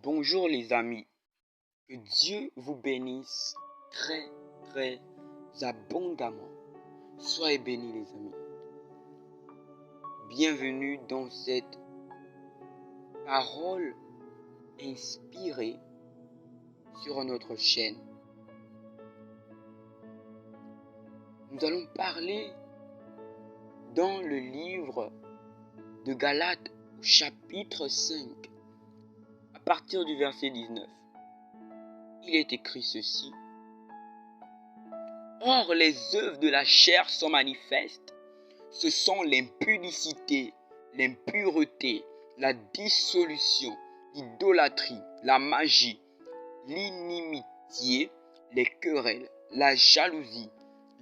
Bonjour les amis, que Dieu vous bénisse très abondamment. Soyez bénis les amis. Bienvenue dans cette parole inspirée sur notre chaîne. Nous allons parler dans le livre de Galates au chapitre 5. À partir du verset 19, il est écrit ceci. Or, les œuvres de la chair sont manifestes. Ce sont l'impudicité, l'impureté, la dissolution, l'idolâtrie, la magie, l'inimitié, les querelles, la jalousie,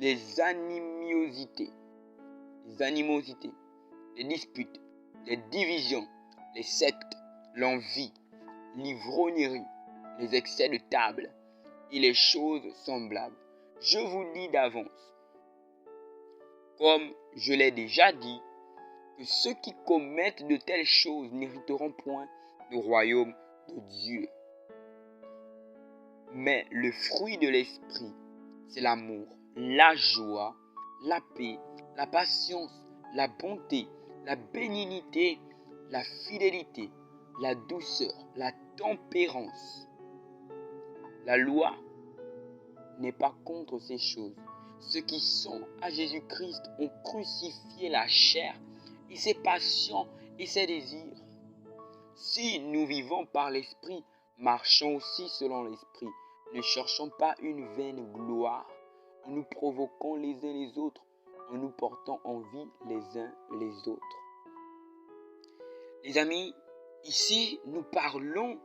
les animosités, les disputes, les divisions, les sectes, l'envie, l'ivrognerie, les excès de table et les choses semblables. Je vous dis d'avance, comme je l'ai déjà dit, que ceux qui commettent de telles choses n'hériteront point du royaume de Dieu. Mais le fruit de l'esprit, c'est l'amour, la joie, la paix, la patience, la bonté, la bénignité, la fidélité, la douceur, la tempérance. La loi n'est pas contre ces choses. Ceux qui sont à Jésus-Christ ont crucifié la chair et ses passions et ses désirs. Si nous vivons par l'esprit, marchons aussi selon l'esprit. Ne cherchons pas une vaine gloire en nous provoquant les uns les autres, en nous portant envie les uns les autres. Les amis, ici nous parlons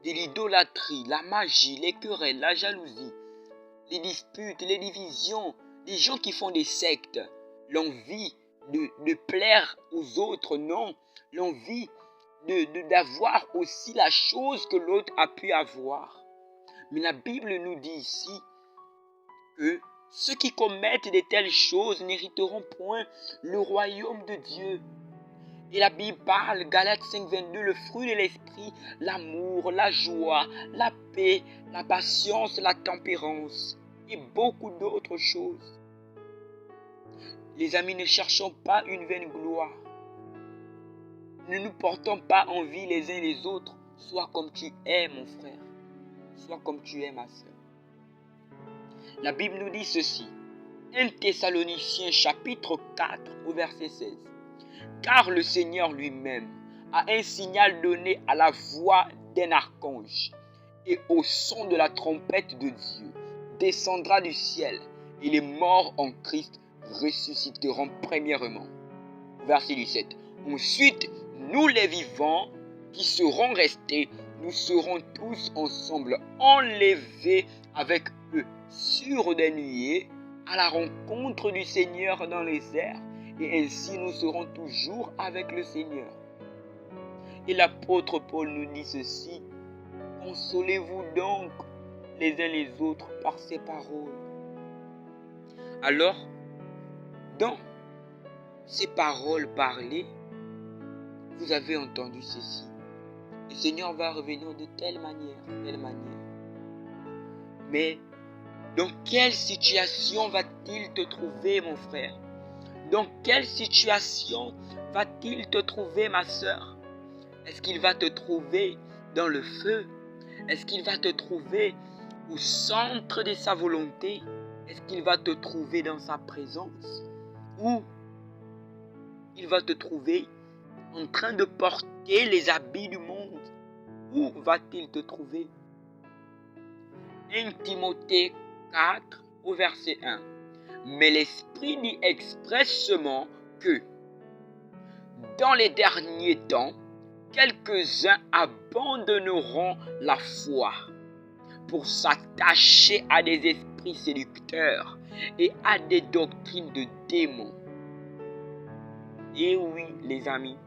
de l'idolâtrie, la magie, les querelles, la jalousie, les disputes, les divisions, les gens qui font des sectes, l'envie de plaire aux autres, non, l'envie d'avoir aussi la chose que l'autre a pu avoir. Mais la Bible nous dit ici que ceux qui commettent de telles choses n'hériteront point le royaume de Dieu. Et la Bible parle, Galates 5:22, le fruit de l'esprit, l'amour, la joie, la paix, la patience, la tempérance et beaucoup d'autres choses. Les amis, ne cherchons pas une vaine gloire. Ne nous portons pas envie les uns les autres. Sois comme tu es, mon frère. Sois comme tu es, ma soeur. La Bible nous dit ceci. 1 Thessaloniciens chapitre 4 au verset 16. Car le Seigneur lui-même a un signal donné à la voix d'un archange et au son de la trompette de Dieu descendra du ciel et les morts en Christ ressusciteront premièrement. Verset 17. Ensuite, nous les vivants qui serons restés, nous serons tous ensemble enlevés avec eux sur des nuées à la rencontre du Seigneur dans les airs. Et ainsi nous serons toujours avec le Seigneur. Et l'apôtre Paul nous dit ceci. Consolez-vous donc les uns les autres par ces paroles. Alors, dans ces paroles parlées, vous avez entendu ceci. Le Seigneur va revenir de telle manière. Mais dans quelle situation va-t-il te trouver, mon frère? Dans quelle situation va-t-il te trouver, ma sœur? Est-ce qu'il va te trouver dans le feu? Est-ce qu'il va te trouver au centre de sa volonté? Est-ce qu'il va te trouver dans sa présence? Ou il va te trouver en train de porter les habits du monde? Où va-t-il te trouver? 1 Timothée 4 au verset 1. Mais l'Esprit dit expressément que dans les derniers temps, quelques-uns abandonneront la foi pour s'attacher à des esprits séducteurs et à des doctrines de démons. Et oui, les amis,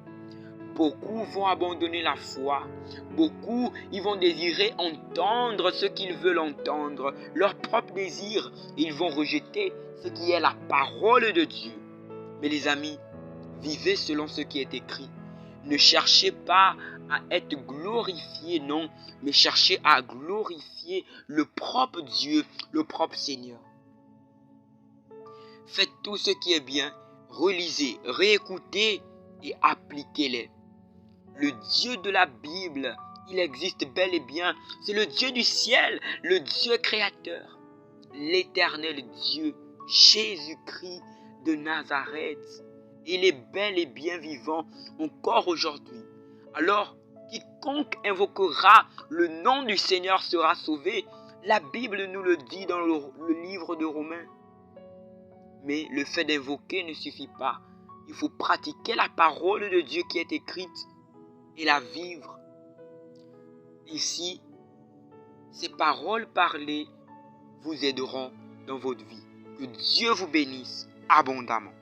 beaucoup vont abandonner la foi. Beaucoup, ils vont désirer entendre ce qu'ils veulent entendre, leur propre désir. Ils vont rejeter ce qui est la parole de Dieu. Mais les amis, vivez selon ce qui est écrit. Ne cherchez pas à être glorifié, non, mais cherchez à glorifier le propre Dieu, le propre Seigneur. Faites tout ce qui est bien, relisez, réécoutez et appliquez-les. Le Dieu de la Bible, il existe bel et bien. C'est le Dieu du ciel, le Dieu créateur, l'éternel Dieu, Jésus-Christ de Nazareth. Il est bel et bien vivant encore aujourd'hui. Alors, quiconque invoquera le nom du Seigneur sera sauvé. La Bible nous le dit dans le livre de Romains. Mais le fait d'invoquer ne suffit pas. Il faut pratiquer la parole de Dieu qui est écrite et la vivre. Ici, ces paroles parlées vous aideront dans votre vie. Que Dieu vous bénisse abondamment.